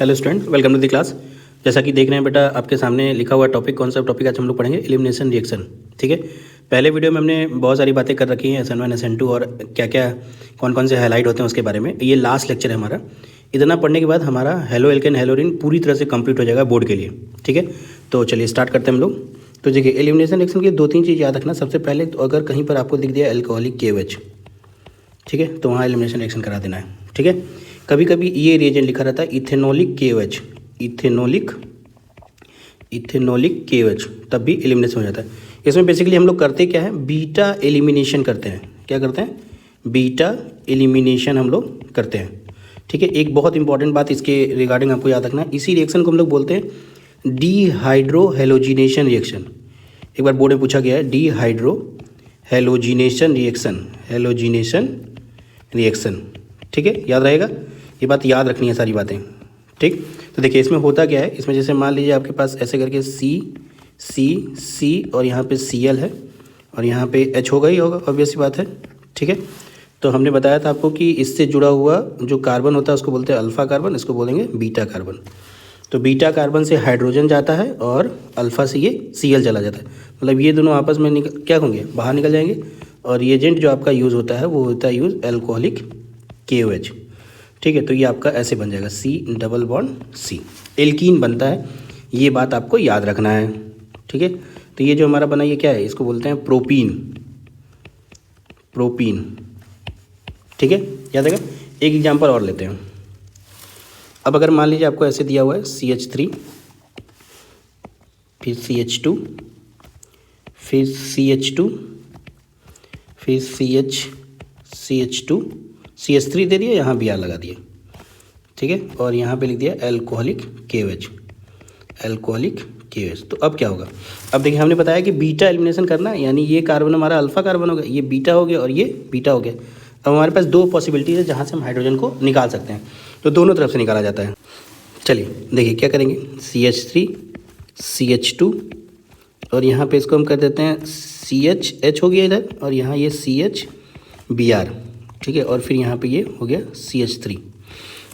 Hello student, welcome to the class. जैसा कि देख रहे हैं बेटा, आपके सामने लिखा हुआ टॉपिक, कौन सा टॉपिक आज हम लोग पढ़ेंगे? Elimination reaction. ठीक है, पहले वीडियो में हमने बहुत सारी बातें कर रखी हैं, SN1 SN2 और क्या क्या कौन कौन से हाईलाइट होते हैं उसके बारे में। ये लास्ट लेक्चर है हमारा। इतना पढ़ने के बाद हमारा हेलो एल्केन हेलोरिन पूरी तरह से कंप्लीट हो जाएगा बोर्ड के लिए। ठीक है, तो चलिए स्टार्ट करते हैं हम लोग। तो देखिए, एलिमिनेशन रिएक्शन की 2-3 चीज़ याद रखना। सबसे पहले तो अगर कहीं पर आपको दिख दिया अल्कोहलिक KOH, ठीक है, तो वहाँ एलिमिनेशन रिएक्शन करा देना है। ठीक है, कभी कभी ये रिएजेंट लिखा रहता है इथेनोलिक KOH, इथेनोलिक KOH, तब भी एलिमिनेशन हो जाता है। इसमें बेसिकली हम लोग करते क्या है, बीटा एलिमिनेशन करते हैं। क्या करते हैं? बीटा एलिमिनेशन हम लोग करते हैं। ठीक है, एक बहुत इंपॉर्टेंट बात इसके रिगार्डिंग आपको याद रखना है, इसी रिएक्शन को हम लोग बोलते हैं डीहाइड्रो हेलोजिनेशन रिएक्शन। एक बार बोर्ड में पूछा गया है, डीहाइड्रो हेलोजिनेशन रिएक्शन। ठीक है, याद रहेगा, ये बात याद रखनी है सारी बातें। ठीक, तो देखिए इसमें होता क्या है, इसमें जैसे मान लीजिए आपके पास ऐसे करके C और यहाँ पे Cl है और यहाँ पे H होगा ही होगा, ऑब्वियस सी बात है। ठीक है, तो हमने बताया था आपको कि इससे जुड़ा हुआ जो कार्बन होता है उसको बोलते हैं अल्फ़ा कार्बन, इसको बोलेंगे बीटा कार्बन। तो बीटा कार्बन से हाइड्रोजन जाता है और अल्फ़ा से ये Cl चला जाता है, मतलब ये दोनों आपस में क्या होंगे, बाहर निकल जाएंगे। और रिएजेंट जो आपका यूज़ होता है वो होता है यूज़ अल्कोहलिक KOH। ठीक है, तो ये आपका ऐसे बन जाएगा C, एल्कीन बनता है। ये बात आपको याद रखना है। ठीक है, तो ये जो हमारा बना ये क्या है, इसको बोलते हैं प्रोपीन। ठीक है, याद रहेगा। एक एग्जांपल और लेते हैं। अब अगर मान लीजिए आपको ऐसे दिया हुआ है CH3, फिर CH2, फिर CH2, फिर CH2, CH3 दे दिया, यहाँ Br लगा दिए। ठीक है, और यहाँ पे लिख दिया अल्कोहलिक KOH। तो अब क्या होगा, अब देखिए हमने बताया कि बीटा एलिमिनेशन करना है, यानी ये कार्बन हमारा अल्फ़ा कार्बन हो गया, ये बीटा हो गया और ये बीटा हो गया। अब हमारे पास 2 पॉसिबिलिटीज़ है जहाँ से हम हाइड्रोजन को निकाल सकते हैं, तो दोनों तरफ से निकाला जाता है। चलिए देखिए क्या करेंगे, CH3, CH2 और यहाँ पे इसको हम कर देते हैं CH हो गया इधर, और यहाँ ये CH Br। ठीक है, और फिर यहाँ पे ये हो गया CH3।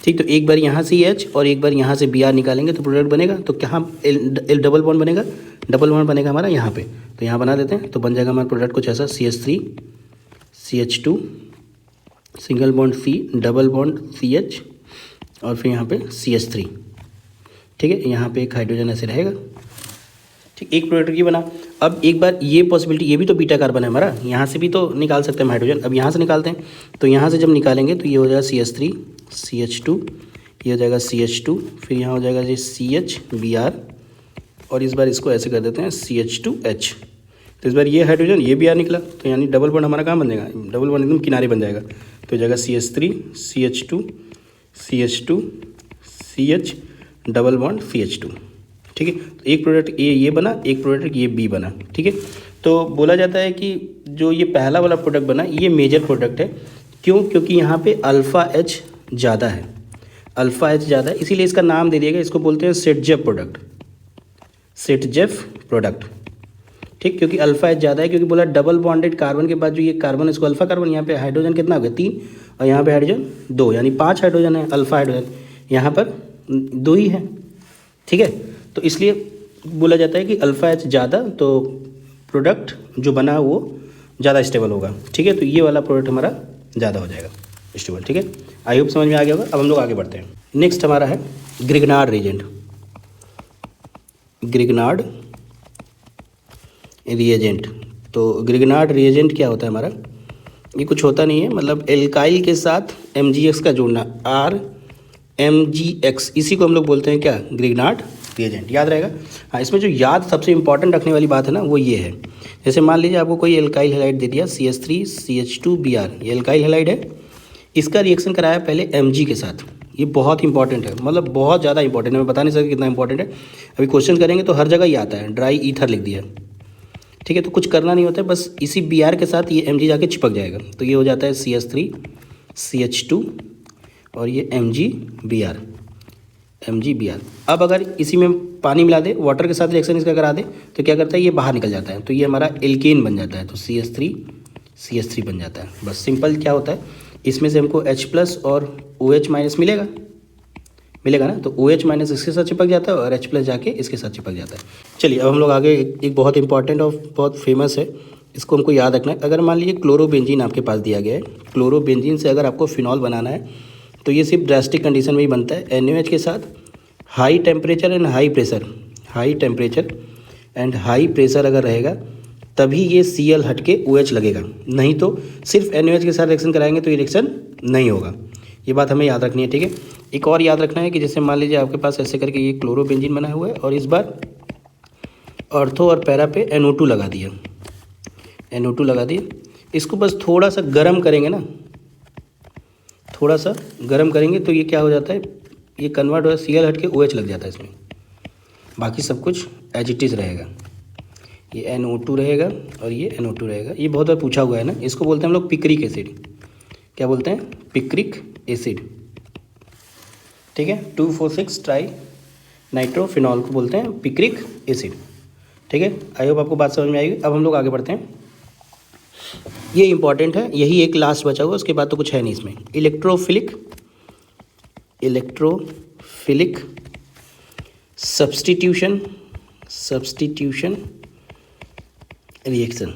ठीक, तो एक बार यहाँ से H और एक बार यहाँ से Br निकालेंगे तो प्रोडक्ट बनेगा। तो क्या डबल बॉन्ड बनेगा, हमारा यहाँ पे, तो यहाँ बना देते हैं। तो बन जाएगा हमारा प्रोडक्ट कुछ ऐसा, CH3, CH2, single bond C, double bond CH और फिर यहाँ पे CH3। ठीक है, यहाँ पे एक हाइड्रोजन ऐसे रहेगा। ठीक, एक प्रोडक्ट ये बना। अब एक बार ये पॉसिबिलिटी, ये भी तो बीटा कार्बन है हमारा, यहाँ से भी तो निकाल सकते हैं हाइड्रोजन। अब यहाँ से निकालते हैं, तो यहाँ से जब निकालेंगे तो ये हो जाएगा CH3, CH2, ये हो जाएगा CH2, फिर यहाँ हो जाएगा जी CH Br, और इस बार इसको ऐसे कर देते हैं CH2H। तो इस बार ये हाइड्रोजन, ये Br निकला, तो यानी डबल बॉन्ड हमारा कहाँ बन जाएगा, डबल बॉन्ड एकदम किनारे बन जाएगा। तो हो जाएगा CH3, CH2, CH double bond CH2। ठीक है, तो एक प्रोडक्ट ये बना, एक प्रोडक्ट ये B बना। ठीक है, तो बोला जाता है कि जो ये पहला वाला प्रोडक्ट बना ये मेजर प्रोडक्ट है। क्यों? क्योंकि यहाँ पे अल्फ़ा H ज़्यादा है, इसीलिए इसका नाम दे दिया गया, इसको बोलते हैं सेटजेफ प्रोडक्ट। ठीक, क्योंकि अल्फ़ा H ज़्यादा है, क्योंकि बोला डबल बॉन्डेड कार्बन के बाद जो ये कार्बन, इसको अल्फ़ा कार्बन, यहाँ पे हाइड्रोजन कितना हो गया 3 और यहाँ पे हाइड्रोजन 2, यानी 5 हाइड्रोजन है, अल्फ़ा हाइड्रोजन, यहाँ पर 2 ही है। ठीक है, तो इसलिए बोला जाता है कि अल्फ़ा H ज़्यादा, तो प्रोडक्ट जो बना वो ज़्यादा स्टेबल होगा। ठीक है, तो ये वाला प्रोडक्ट हमारा ज़्यादा हो जाएगा स्टेबल। ठीक है, आई होप समझ में आ गया होगा। अब हम लोग आगे बढ़ते हैं। नेक्स्ट हमारा है ग्रिग्नार्ड रिएजेंट। तो ग्रिग्नार्ड रिएजेंट क्या होता है हमारा, ये कुछ होता नहीं है, मतलब एल्काइल के साथ MgX का जोड़ना, RMgX, इसी को हम लोग बोलते हैं क्या, ग्रिग्नार्ड रिएजेंट। याद रहेगा। हाँ, इसमें जो याद सबसे इंपॉर्टेंट रखने वाली बात है ना, वो ये है, जैसे मान लीजिए आपको कोई एल्काइल हैलाइड दे दिया CH3, CH2 Br, ये एल्काइल हैलाइड है, इसका रिएक्शन कराया पहले Mg के साथ। ये बहुत इंपॉर्टेंट है, मतलब बहुत ज़्यादा इंपॉर्टेंट है, मैं बता नहीं सकता कितना इंपॉर्टेंट है। अभी क्वेश्चन करेंगे तो हर जगह ही आता है, ड्राई ईथर लिख दिया। ठीक है, तो कुछ करना नहीं होता है, बस इसी Br के साथ ये Mg जाके चिपक जाएगा, तो ये हो जाता है CH3, CH2 और ये MgBr। अब अगर इसी में पानी मिला दे, वाटर के साथ रिएक्शन इसका करा दे, तो क्या करता है, ये बाहर निकल जाता है, तो ये हमारा एल्केन बन जाता है, तो CH3 बन जाता है। बस सिंपल क्या होता है, इसमें से हमको H+ और OH- मिलेगा ना, तो OH माइनस इसके साथ चिपक जाता है और H प्लस जाके इसके साथ चिपक जाता है। चलिए अब हम लोग आगे एक बहुत इंपॉर्टेंट और बहुत फेमस है, इसको हमको याद रखना है। अगर मान लीजिए क्लोरोबेंजीन आपके पास दिया गया है, क्लोरोबेंजीन से अगर आपको फिनॉल बनाना है तो ये सिर्फ ड्रास्टिक कंडीशन में ही बनता है, NaOH के साथ high temperature and high pressure, high temperature and high pressure अगर रहेगा तभी ये Cl हट के OH लगेगा, नहीं तो सिर्फ NaOH के साथ रिएक्शन कराएंगे तो ये रिएक्शन नहीं होगा। ये बात हमें याद रखनी है, ठीक है। एक और याद रखना है कि जैसे मान लीजिए आपके पास ऐसे करके ये क्लोरोबेंजीन बना हुआ है और इस बार ऑर्थो और पैरा पे NO2 लगा दिया, NO2 लगा दिया। इसको बस थोड़ा सा गर्म करेंगे ना, थोड़ा सा गर्म करेंगे तो ये क्या हो जाता है, ये कन्वर्ट हो Cl हट के OH लग जाता है इसमें, बाकी सब कुछ एज इट इज़ रहेगा। ये NO2 रहेगा और ये NO2 रहेगा। ये बहुत बार पूछा हुआ है ना, इसको बोलते हैं हम लोग पिक्रिक एसिड। क्या बोलते हैं? पिक्रिक एसिड, ठीक है। 2,4,6 ट्राई नाइट्रोफिनॉल को बोलते हैं पिक्रिक एसिड, ठीक है। आई होप आपको बात समझ में आएगी। अब हम लोग आगे बढ़ते हैं, ये इंपॉर्टेंट है, यही एक लास्ट बचा हुआ, उसके बाद तो कुछ है नहीं इसमें। Electrophilic substitution reaction,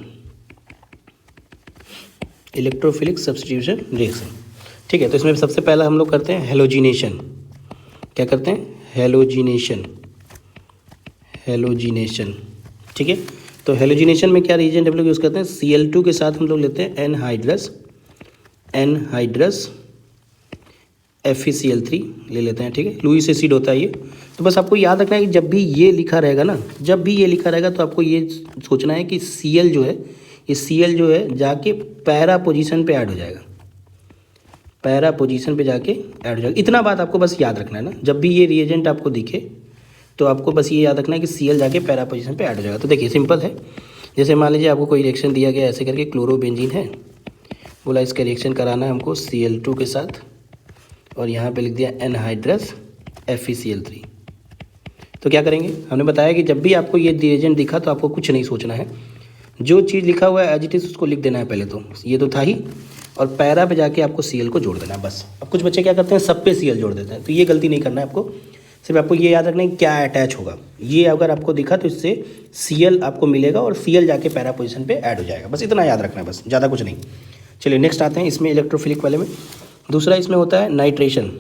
electrophilic substitution reaction, ठीक है। तो इसमें सबसे पहला हम लोग करते हैं हेलोजिनेशन। क्या करते हैं? हेलोजिनेशन, ठीक है। तो हेलोजिनेशन में क्या रिएजेंट हम लोग यूज़ करते हैं? Cl2 के साथ हम लोग लेते हैं एनहाइड्रस FeCl3 ले लेते हैं, ठीक है। लुईस एसिड होता है ये। तो बस आपको याद रखना है कि जब भी ये लिखा रहेगा ना, जब भी ये लिखा रहेगा तो आपको ये सोचना है कि Cl जो है, ये Cl जो है जाके पैरा पोजीशन पे ऐड हो जाएगा, पैरा पोजीशन पे जाके ऐड हो जाएगा। इतना बात आपको बस याद रखना है ना, जब भी ये रिएजेंट आपको दिखे तो आपको बस ये याद रखना है कि Cl जाके पैरा पोजीशन पे ऐड हो जाएगा। तो देखिए सिंपल है, जैसे मान लीजिए आपको कोई रिएक्शन दिया गया ऐसे करके, क्लोरोबेंजीन है, बोला इसका रिएक्शन कराना है हमको Cl2 के साथ और यहाँ पे लिख दिया एनहाइड्रस FeCl3। तो क्या करेंगे? हमने बताया कि जब भी आपको ये रिएजेंट दिखा तो आपको कुछ नहीं सोचना है, जो चीज़ लिखा हुआ है एज इट इज़ उसको लिख देना है पहले, तो ये तो था ही, और पैरा पे जाके आपको Cl को जोड़ देना है बस। अब कुछ बच्चे क्या करते हैं, सब पे Cl जोड़ देते हैं, तो ये गलती नहीं करना है आपको। सिर्फ आपको ये याद रखना है क्या अटैच होगा, ये अगर आपको दिखा तो इससे Cl आपको मिलेगा और Cl जाके पैरा पोजीशन पे ऐड हो जाएगा, बस इतना याद रखना है, बस ज़्यादा कुछ नहीं। चलिए नेक्स्ट आते हैं इसमें इलेक्ट्रोफिलिक वाले में। दूसरा इसमें होता है नाइट्रेशन,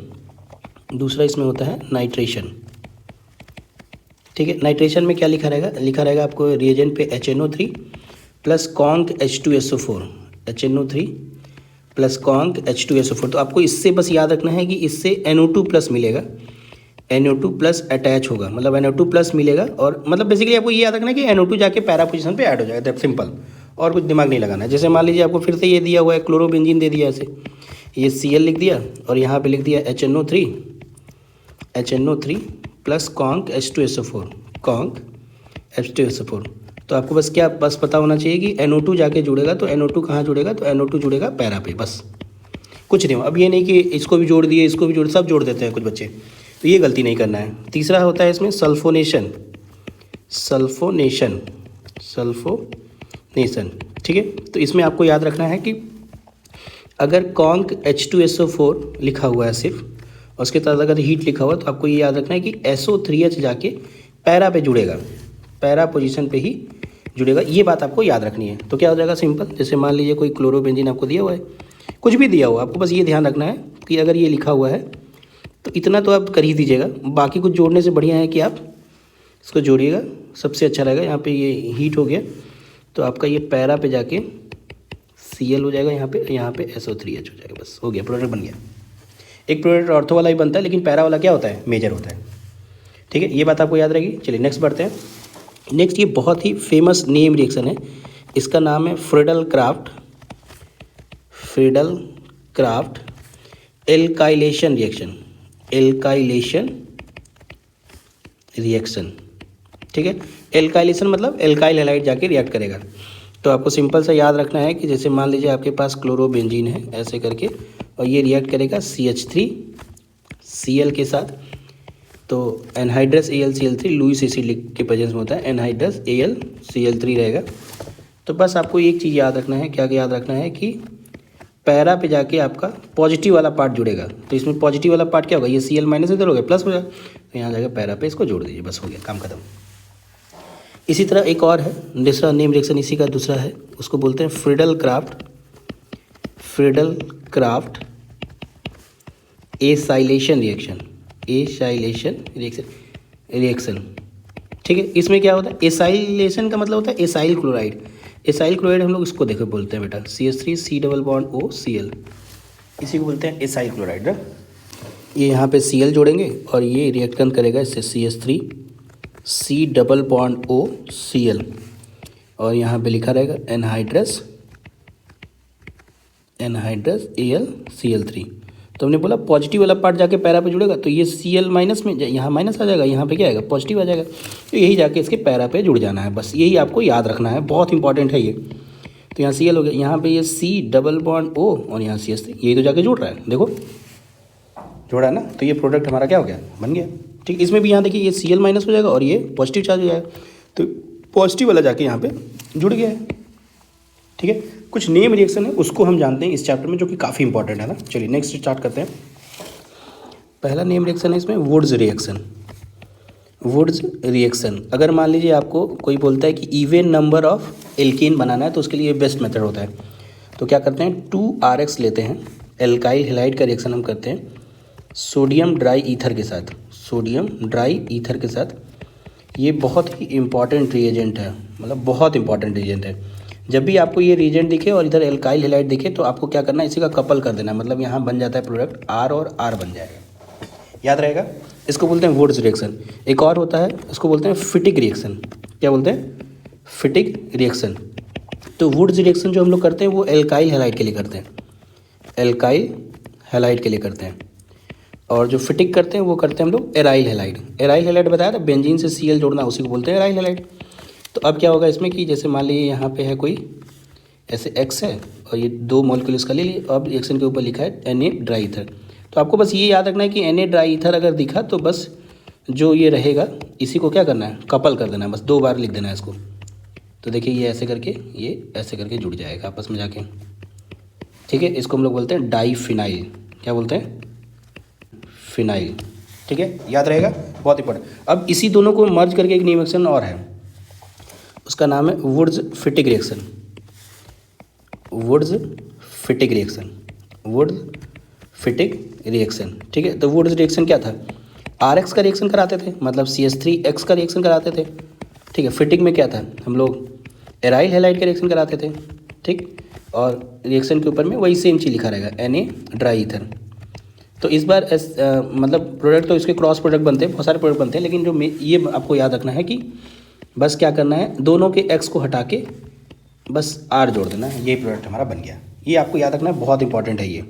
ठीक है। नाइट्रेशन में क्या लिखा रहेगा आपको रिएजेंट पे HNO3 plus conc H2SO4, HNO3 plus conc H2SO4। तो आपको इससे बस याद रखना है कि इससे NO2 प्लस मिलेगा, NO2 प्लस अटैच होगा, मतलब NO2 प्लस मिलेगा, और मतलब बेसिकली आपको ये याद रखना है कि NO2 जाके पैरा पोजीशन पे ऐड हो जाएगा, दैट सिंपल, और कुछ दिमाग नहीं लगाना है। जैसे मान लीजिए आपको फिर से ये दिया हुआ है, क्लोरोबेंजीन दे दिया ऐसे, ये Cl लिख दिया और यहाँ पे लिख दिया HNO3 प्लस कॉन्क H2SO4। तो आपको बस क्या बस पता होना चाहिए कि NO2 जाके जुड़ेगा, तो NO2 कहाँ जुड़ेगा? तो NO2 जुड़ेगा पैरा पे, बस कुछ नहीं हो। अब ये नहीं कि इसको भी जोड़ दिए, इसको भी जोड़, सब जोड़ देते हैं कुछ बच्चे, तो ये गलती नहीं करना है। तीसरा होता है इसमें सल्फोनेशन, ठीक है। तो इसमें आपको याद रखना है कि अगर कॉन्क H2SO4 लिखा हुआ है सिर्फ, और उसके साथ अगर हीट लिखा हुआ है, तो आपको ये याद रखना है कि SO3H जाके पैरा पे जुड़ेगा, पैरा पोजीशन पे ही जुड़ेगा, ये बात आपको याद रखनी है। तो क्या हो जाएगा? सिंपल, जैसे मान लीजिए कोई क्लोरोबेंजीन आपको दिया हुआ है, कुछ भी दिया हुआ, आपको बस ये ध्यान रखना है कि अगर ये लिखा हुआ है तो इतना तो आप कर ही दीजिएगा, बाकी कुछ जोड़ने से बढ़िया है कि आप इसको जोड़िएगा, सबसे अच्छा रहेगा। यहाँ पे ये हीट हो गया तो आपका ये पैरा पे जाके Cl हो जाएगा, यहाँ पे SO3H हो जाएगा, बस हो गया, प्रोडक्ट बन गया। एक प्रोडक्ट ऑर्थो वाला ही बनता है, लेकिन पैरा वाला क्या होता है? मेजर होता है, ठीक है। ये बात आपको याद रहेगी। चलिए नेक्स्ट बढ़ते हैं। नेक्स्ट ये बहुत ही फेमस नेम रिएक्शन है, इसका नाम है फ्रीडल क्राफ्ट एल्काइलेशन रिएक्शन, ठीक है। एल्काइलेशन मतलब एल्काइल हैलाइड जाके रिएक्ट करेगा। तो आपको सिंपल सा याद रखना है कि जैसे मान लीजिए आपके पास क्लोरोबेंजीन है ऐसे करके, और ये रिएक्ट करेगा CH3Cl के साथ, तो एनहाइड्रस AlCl3 लुईस एसिड के प्रेजेंस में होता है, एनहाइड्रस AlCl3 रहेगा। तो बस आपको एक चीज़ याद रखना है, क्या याद रखना है कि पैरा पे जाके आपका पॉजिटिव वाला पार्ट जुड़ेगा। तो इसमें पॉजिटिव वाला पार्ट क्या होगा, ये Cl माइनस इधर हो गया प्लस हो जाएगा, तो यहाँ जाएगा पैरा पे, इसको जोड़ दीजिए, बस हो गया, काम खत्म। इसी तरह एक और है, दूसरा नेम रिएक्शन इसी का दूसरा है, उसको बोलते हैं फ्रीडल क्राफ्ट एसाइलेशन रिएक्शन। ठीक है, इसमें क्या होता है, एसाइलेशन का मतलब होता है एसाइल क्लोराइड। एसाइल क्लोराइड हम लोग इसको देखो बोलते हैं बेटा, CH3 डबल बॉन्ड OCl, इसी को बोलते हैं एसाइल क्लोराइड ना। ये यहाँ पे Cl जोड़ेंगे और ये रिएक्शन करेगा इससे CH3 डबल बॉन्ड OCl, और यहाँ पे लिखा रहेगा एनहाइड्रस AlCl3। तो हमने बोला पॉजिटिव वाला पार्ट जाके पैरा पे जुड़ेगा, तो ये Cl माइनस में यहाँ माइनस आ जाएगा, यहाँ पे क्या आएगा, पॉजिटिव आ जाएगा, तो यही जाके इसके पैरा पे जुड़ जाना है, बस यही आपको याद रखना है, बहुत इंपॉर्टेंट है ये। तो यहाँ Cl हो गया, यहाँ पे ये C डबल बॉन्ड O और यहाँ CH3, यही तो जाके जुड़ रहा है, देखो जोड़ा है ना, तो ये प्रोडक्ट हमारा क्या हो गया, बन गया। ठीक, इसमें भी यहाँ देखिए ये Cl माइनस हो जाएगा और ये पॉजिटिव चार्ज हो जाएगा, तो पॉजिटिव वाला जाके यहाँ पे जुड़ गया है। ठीक है, कुछ नेम रिएक्शन है उसको हम जानते हैं इस चैप्टर में, जो कि काफ़ी इंपॉर्टेंट है ना। चलिए नेक्स्ट स्टार्ट करते हैं। पहला नेम रिएक्शन है इसमें वुड्स रिएक्शन। अगर मान लीजिए आपको कोई बोलता है कि इवन नंबर ऑफ एल्केन बनाना है, तो उसके लिए बेस्ट मेथड होता है, तो क्या करते हैं 2RX लेते हैं, एल्काइल हैलाइड का रिएक्शन हम करते हैं सोडियम ड्राई ईथर के साथ। ये बहुत ही इंपॉर्टेंट रिएजेंट है, मतलब बहुत इंपॉर्टेंट रिएजेंट है। जब भी आपको ये रिएजेंट दिखे और इधर एल्काइल हैलाइड दिखे, तो आपको क्या करना है, इसी का कपल कर देना है, मतलब यहाँ बन जाता है प्रोडक्ट R और R बन जाएगा, याद रहेगा। इसको बोलते हैं वुड्स रिएक्शन। एक और होता है, इसको बोलते हैं फिटिक रिएक्शन। क्या बोलते हैं, फिटिक रिएक्शन। तो वुड्स रिएक्शन जो हम लोग करते हैं वो एल्काइल हैलाइड के लिए करते हैं, और जो फिटिक करते हैं वो करते हैं हम लोग एराइल हैलाइड बताया था, बेंजीन से Cl जोड़ना, उसी को बोलते हैं एराइल हैलाइड। तो अब क्या होगा इसमें कि जैसे मान लीजिए यहाँ पे है कोई ऐसे X है और ये 2 मॉलिक्यूल इसका ले लिए, अब रिएक्शन के ऊपर लिखा है Na ड्राई ईथर। तो आपको बस ये याद रखना है कि Na ड्राई ईथर अगर दिखा तो बस जो ये रहेगा इसी को क्या करना है, कपल कर देना है, बस 2 बार लिख देना है इसको। तो देखिए ये ऐसे करके जुड़ जाएगा आपस में जाके। ठीक है, इसको हम लोग बोलते हैं डाईफिनाइल। क्या बोलते हैं, फिनाइल। ठीक है, याद रहेगा, बहुत इंपॉर्टेंट। अब इसी दोनों को मर्ज करके एक रिएक्शन और है, उसका नाम है वुड्स फिटिक रिएक्शन। ठीक है, तो वुड्स रिएक्शन क्या था, RX का रिएक्शन कराते थे, मतलब CH3X का रिएक्शन कराते थे। ठीक है, फिटिक में क्या था, हम लोग एराइल हैलाइड का रिएक्शन कराते थे। ठीक, और रिएक्शन के ऊपर में वही सेम चीज़ लिखा रहेगा Na ड्राई ईथर। तो इस बार मतलब प्रोडक्ट तो इसके क्रॉस प्रोडक्ट बनते हैं, बहुत सारे प्रोडक्ट बनते हैं, लेकिन जो ये आपको याद रखना है कि बस क्या करना है, दोनों के X को हटा के बस R जोड़ देना है, ये प्रोडक्ट हमारा बन गया। ये आपको याद रखना है, बहुत इंपॉर्टेंट है ये।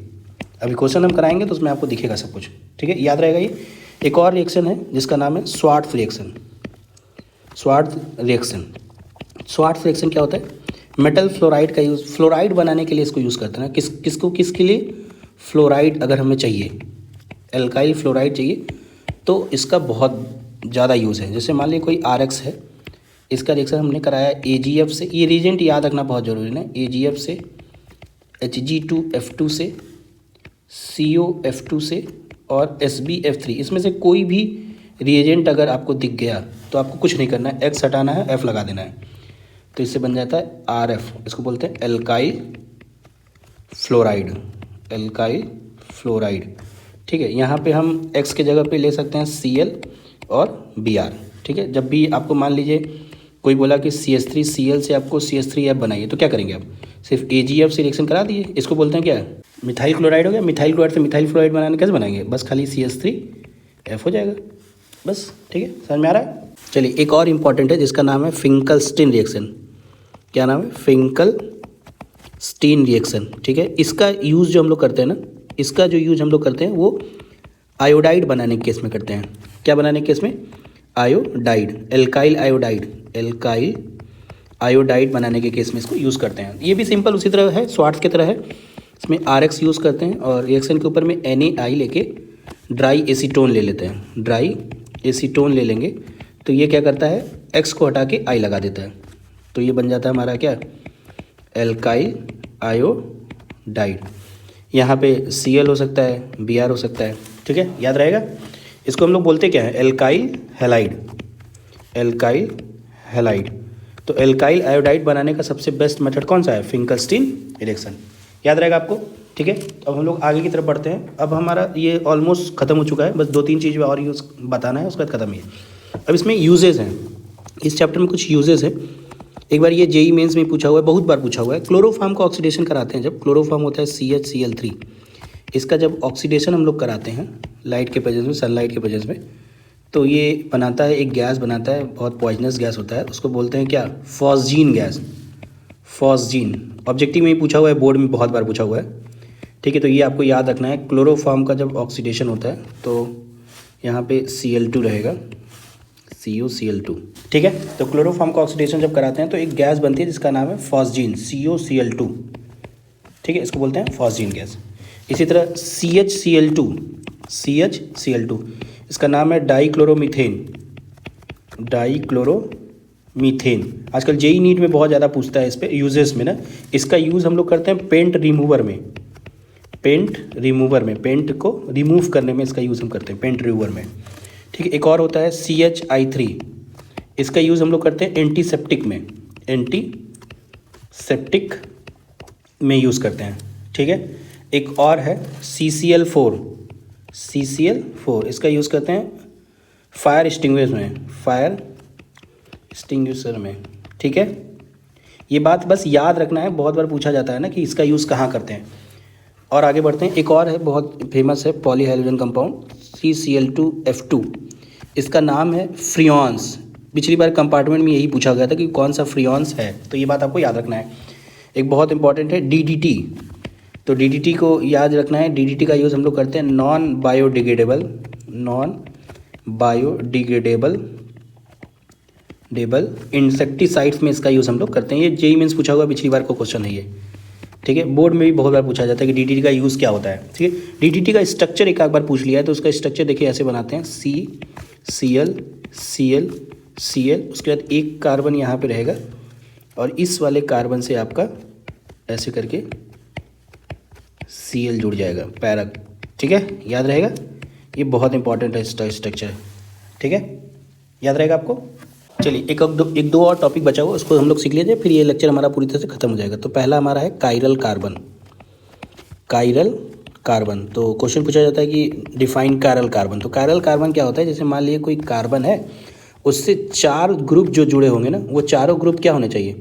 अभी क्वेश्चन हम कराएंगे तो उसमें आपको दिखेगा सब कुछ। ठीक है, याद रहेगा ये। एक और रिएक्शन है जिसका नाम है स्वार्ट्ज रिएक्शन। स्वार्ट्ज रिएक्शन क्या होता है, मेटल फ्लोराइड का यूज़, फ्लोराइड बनाने के लिए इसको यूज़ करते हैं। किसके लिए, फ्लोराइड अगर हमें चाहिए, एल्काइल फ्लोराइड चाहिए, तो इसका बहुत ज़्यादा यूज़ है। जैसे मान लीजिए कोई RX है, इसका रिएक्शन हमने कराया AgF से, ये रिएजेंट याद रखना बहुत ज़रूरी है, AgF से Hg2F2 से COF2 से और SbF3, इसमें से कोई भी रिएजेंट अगर आपको दिख गया तो आपको कुछ नहीं करना है, X हटाना है, F लगा देना है, तो इससे बन जाता है RF। इसको बोलते हैं एल्काइल फ्लोराइड। ठीक है, यहाँ पे हम X के जगह पे ले सकते हैं Cl और Br। ठीक है, जब भी आपको मान लीजिए कोई बोला कि CH3Cl से आपको CH3F बनाइए, तो क्या करेंगे आप, सिर्फ AgF से रिएक्शन करा दिए, इसको बोलते हैं क्या, मिथाइल क्लोराइड हो गया। मिथाइल क्लोराइड से मिथाइल फ्लोराइड बनाने कैसे बनाएंगे, बस खाली CH3F हो जाएगा बस। ठीक है, समझ में आ रहा है। चलिए एक और इम्पॉर्टेंट है जिसका नाम है फिंकलस्टीन रिएक्शन। क्या नाम है, फिंकलस्टीन रिएक्शन। ठीक है, इसका यूज़ जो हम लोग करते हैं ना, इसका जो यूज़ हम लोग करते हैं वो आयोडाइड बनाने के केस में करते हैं। क्या बनाने के केस में, आयोडाइड, एल्काइल आयोडाइड बनाने के केस में इसको यूज़ करते हैं। ये भी सिंपल उसी तरह है, स्वार्ट्ज की तरह है। इसमें RX यूज़ करते हैं और रिएक्शन के ऊपर में NaI लेके ड्राई एसीटोन ले लेते हैं, ड्राई एसीटोन ले लेंगे, तो ये क्या करता है, X को हटा के I लगा देता है, तो ये बन जाता है हमारा क्या, एल्काइल डाइड। यहाँ पे Cl हो सकता है, Br हो सकता है, ठीक है, याद रहेगा। इसको हम लोग बोलते क्या है, एल्काइल हैलाइड, एल्काइल हैलाइड। तो एल्काइल आयोडाइड बनाने का सबसे बेस्ट मेथड कौन सा है, फिंकलस्टीन रिएक्शन, याद रहेगा आपको, ठीक है। अब हम लोग आगे की तरफ बढ़ते हैं। अब हमारा ये ऑलमोस्ट खत्म हो चुका है, बस 2-3 चीज़ और यूज़ बताना है, उसके बाद खत्म ही है। अब इसमें यूजेज़ हैं, इस चैप्टर में कुछ यूजेज़ है। एक बार ये जेई मेंस में पूछा हुआ है, बहुत बार पूछा हुआ है। क्लोरोफॉर्म का ऑक्सीडेशन कराते हैं, जब क्लोरोफॉर्म होता है CHCl3, इसका जब ऑक्सीडेशन हम लोग कराते हैं लाइट के प्रेजेंस में, सनलाइट के प्रेजेंस में, तो ये बनाता है, एक गैस बनाता है, बहुत पॉइजनस गैस होता है, उसको बोलते हैं क्या, फॉस्जीन गैस, फॉस्जीन। ऑब्जेक्टिव में ही पूछा हुआ है, बोर्ड में बहुत बार पूछा हुआ है, ठीक है। तो ये आपको याद रखना है, क्लोरोफॉर्म का जब ऑक्सीडेशन होता है तो यहाँ पे Cl2 रहेगा, COCl2, ठीक है। तो क्लोरोफॉर्म का ऑक्सीडेशन जब कराते हैं तो एक गैस बनती है जिसका नाम है फॉस्जीन, COCl2, ठीक है, इसको बोलते हैं फॉस्जीन गैस। इसी तरह CHCl2, CHCl2, इसका नाम है डाईक्लोरोमीथेन, डाईक्लोरोमीथेन। आजकल जेई नीट में बहुत ज़्यादा पूछता है इस पे यूजेस में ना। इसका यूज़ हम लोग करते हैं पेंट रिमूवर में, पेंट रिमूवर में, पेंट को रिमूव करने में इसका यूज़ हम करते हैं, पेंट रिमूवर में, ठीक है। एक और होता है CHI3, इसका यूज़ हम लोग करते हैं एंटीसेप्टिक में, एंटीसेप्टिक में यूज़ करते हैं, ठीक है। एक और है CCl4, CCl4, इसका यूज़ करते हैं फायर एक्सटिंग्विशर में, फायर एक्सटिंग्विशर में, ठीक है। ये बात बस याद रखना है, बहुत बार पूछा जाता है ना कि इसका यूज़ कहाँ करते हैं। और आगे बढ़ते हैं, एक और है बहुत फेमस है पॉलीहाइड्रोजन कंपाउंड CCl2F2, इसका नाम है फ्रियॉन्स। पिछली बार कंपार्टमेंट में यही पूछा गया था कि कौन सा फ्रियॉन्स है, तो ये बात आपको याद रखना है। एक बहुत इंपॉर्टेंट है DDT, तो DDT को याद रखना है। DDT का यूज़ हम लोग करते हैं नॉन बायोडिग्रेडेबल, इंसेक्टिसाइड्स में इसका यूज़ हम लोग करते हैं। ये जेई मीन्स पूछा हुआ पिछली बार को क्वेश्चन है ये, ठीक है। बोर्ड में भी बहुत बार पूछा जाता है कि DDT का यूज़ क्या होता है, ठीक है। DDT का स्ट्रक्चर एक बार पूछ लिया है, तो उसका स्ट्रक्चर देखिए ऐसे बनाते हैं, CCl, उसके बाद एक कार्बन यहाँ पे रहेगा और इस वाले कार्बन से आपका ऐसे करके Cl जुड़ जाएगा, पैरा, ठीक है, याद रहेगा। ये बहुत इंपॉर्टेंट है स्ट्रक्चर, ठीक है, याद रहेगा आपको। चलिए एक दो और टॉपिक बचा हुआ, उसको हम लोग सीख लेते हैं, फिर ये लेक्चर हमारा पूरी तरह से खत्म हो जाएगा। तो पहला हमारा है कायरल कार्बन, कायरल कार्बन। तो क्वेश्चन पूछा जाता है कि डिफाइन कायरल कार्बन। तो कायरल कार्बन क्या होता है, जैसे मान लीजिए कोई कार्बन है, उससे 4 ग्रुप जो जुड़े होंगे ना, वो चारों ग्रुप क्या होने चाहिए,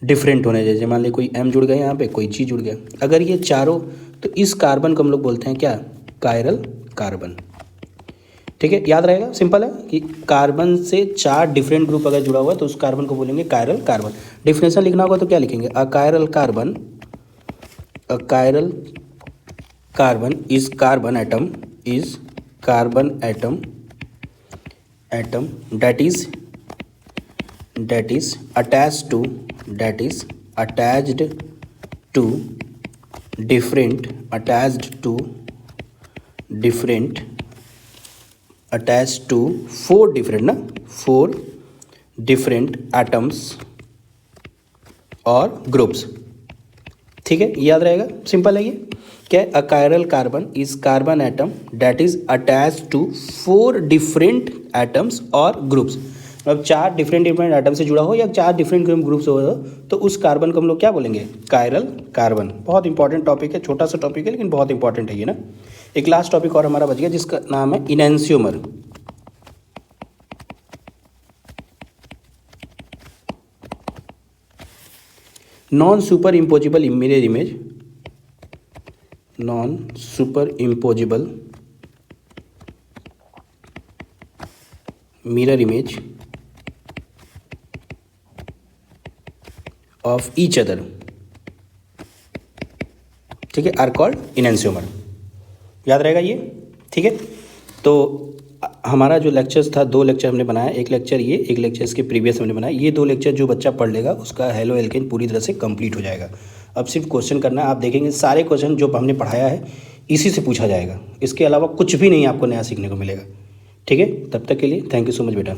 डिफरेंट होने चाहिए। जैसे मान लीजिए कोई M जुड़ गया, यहाँ पे कोई G जुड़ गया, अगर ये चारों, तो इस कार्बन को हम लोग बोलते हैं क्या, कायरल कार्बन, ठीक है, याद रहेगा। सिंपल है कि कार्बन से 4 डिफरेंट ग्रुप अगर जुड़ा हुआ है तो उस कार्बन को बोलेंगे कायरल कार्बन। डिफिनेशन लिखना होगा तो क्या लिखेंगे, a chiral carbon is carbon atom, that is attached to 4 different atoms और ग्रुप्स, ठीक है, याद रहेगा। सिंपल है ये, क्या है, a chiral carbon is carbon atom that is attached to 4 different atoms और ग्रुप्स। मतलब 4 डिफरेंट एटम से जुड़ा हो या 4 डिफरेंट ग्रुप्स हो, तो उस कार्बन को हम लोग क्या बोलेंगे, कायरल कार्बन। बहुत इंपॉर्टेंट टॉपिक है, छोटा सा टॉपिक है लेकिन बहुत इंपॉर्टेंट है ये ना। एक लास्ट टॉपिक और हमारा बच गया जिसका नाम है enantiomer. Non superimposable mirror image, non superimposable mirror image of each other, ठीक है, आर कॉल्ड इनैंसियोमर। याद रहेगा ये, ठीक है। तो हमारा जो लेक्चर्स था, 2 लेक्चर हमने बनाया, एक लेक्चर ये, एक लेक्चर इसके प्रीवियस हमने बनाया। ये 2 लेक्चर जो बच्चा पढ़ लेगा उसका हेलो एल्केन पूरी तरह से कंप्लीट हो जाएगा। अब सिर्फ क्वेश्चन करना है, आप देखेंगे सारे क्वेश्चन जो हमने पढ़ाया है इसी से पूछा जाएगा, इसके अलावा कुछ भी नहीं आपको नया सीखने को मिलेगा, ठीक है। तब तक के लिए थैंक यू सो मच बेटा।